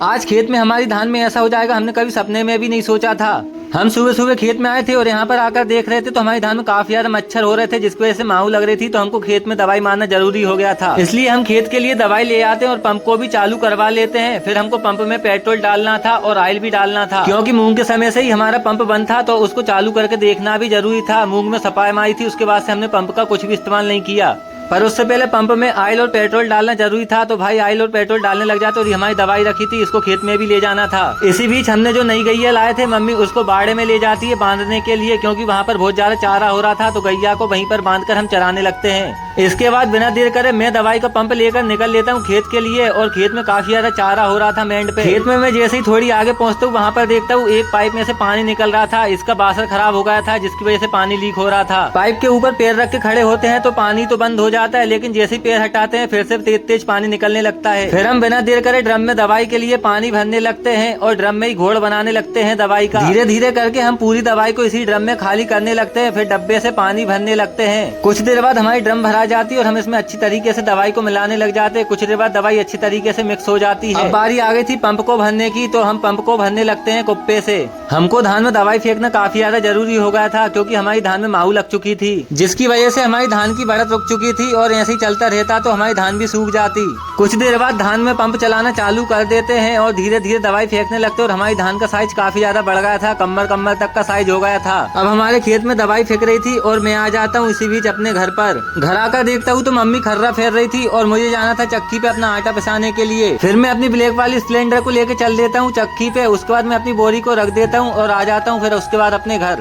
आज खेत में हमारी धान में ऐसा हो जाएगा हमने कभी सपने में भी नहीं सोचा था। हम सुबह सुबह खेत में आए थे और यहाँ पर आकर देख रहे थे तो हमारी धान में काफी ज्यादा मच्छर हो रहे थे, जिसकी वजह से माहू लग रही थी। तो हमको खेत में दवाई मारना जरूरी हो गया था, इसलिए हम खेत के लिए दवाई ले आते हैं और पंप को भी चालू करवा लेते हैं। फिर हमको पंप में पेट्रोल डालना था और ऑयल भी डालना था, क्योंकि मूंग के समय से ही हमारा पंप बंद था, तो उसको चालू करके देखना भी जरूरी था। मूंग में सफाई मारी थी, उसके बाद से हमने पंप का कुछ भी इस्तेमाल नहीं किया। पर उससे पहले पंप में ऑयल और पेट्रोल डालना जरूरी था। तो भाई ऑयल और पेट्रोल डालने लग जाते और हमारी दवाई रखी थी, इसको खेत में भी ले जाना था। इसी बीच हमने जो नई गैया लाए थे, मम्मी उसको बाड़े में ले जाती है बांधने के लिए, क्योंकि वहाँ पर बहुत ज्यादा चारा हो रहा था। तो गैया को वहीं पर बांधकर हम चराने लगते हैं। इसके बाद बिना देर करे मैं दवाई का पंप लेकर निकल लेता हूँ खेत के लिए। और खेत में काफी ज्यादा चारा हो रहा था मेंढ पे। खेत में मैं जैसे ही थोड़ी आगे पहुँचता हूँ, वहाँ पर देखता हूँ एक पाइप में से पानी निकल रहा था। इसका बासर खराब हो गया था, जिसकी वजह से पानी लीक हो रहा था। पाइप के ऊपर पैर रख के खड़े होते हैं तो पानी तो बंद हो जाता है, लेकिन जैसे पैर हटाते हैं फिर से तेज तेज पानी निकलने लगता है। फिर हम बिना देर करे ड्रम में दवाई के लिए पानी भरने लगते हैं और ड्रम में ही घोल बनाने लगते हैं दवाई का। धीरे धीरे करके हम पूरी दवाई को इसी ड्रम में खाली करने लगते हैं। फिर डब्बे से पानी भरने लगते हैं। कुछ देर बाद हमारी ड्रम भरा जाती है और हम इसमें अच्छी तरीके से दवाई को मिलाने लग जाते हैं। कुछ देर बाद दवाई अच्छी तरीके से मिक्स हो जाती है। अब बारी आ गई थी पंप को भरने की, तो हम पंप को भरने लगते हैं कुप्पे से। हमको धान में दवाई फेंकना काफी ज्यादा जरूरी हो गया था, क्योंकि हमारी धान में माहू लग चुकी थी, जिसकी वजह से हमारी धान की बढ़त रुक चुकी थी। और ऐसे ही चलता रहता तो हमारी धान भी सूख जाती। कुछ देर बाद धान में पंप चलाना चालू कर देते हैं और धीरे धीरे दवाई फेंकने लगते। और हमारी धान का साइज काफी ज्यादा बढ़ गया था, कमर तक का साइज हो गया था। अब हमारे खेत में दवाई फेंक रही थी और मैं आ जाता हूँ इसी बीच अपने घर पर। घर आकर देखता हूँ तो मम्मी खर्रा फेर रही थी और मुझे जाना था चक्की पे अपना आटा पिसाने के लिए। फिर मैं अपनी ब्लैक वाली स्प्लेंडर को लेके चल देता हूँ चक्की पे। उसके बाद मैं अपनी बोरी को रख देता हूँ और आ जाता हूँ फिर उसके बाद अपने घर।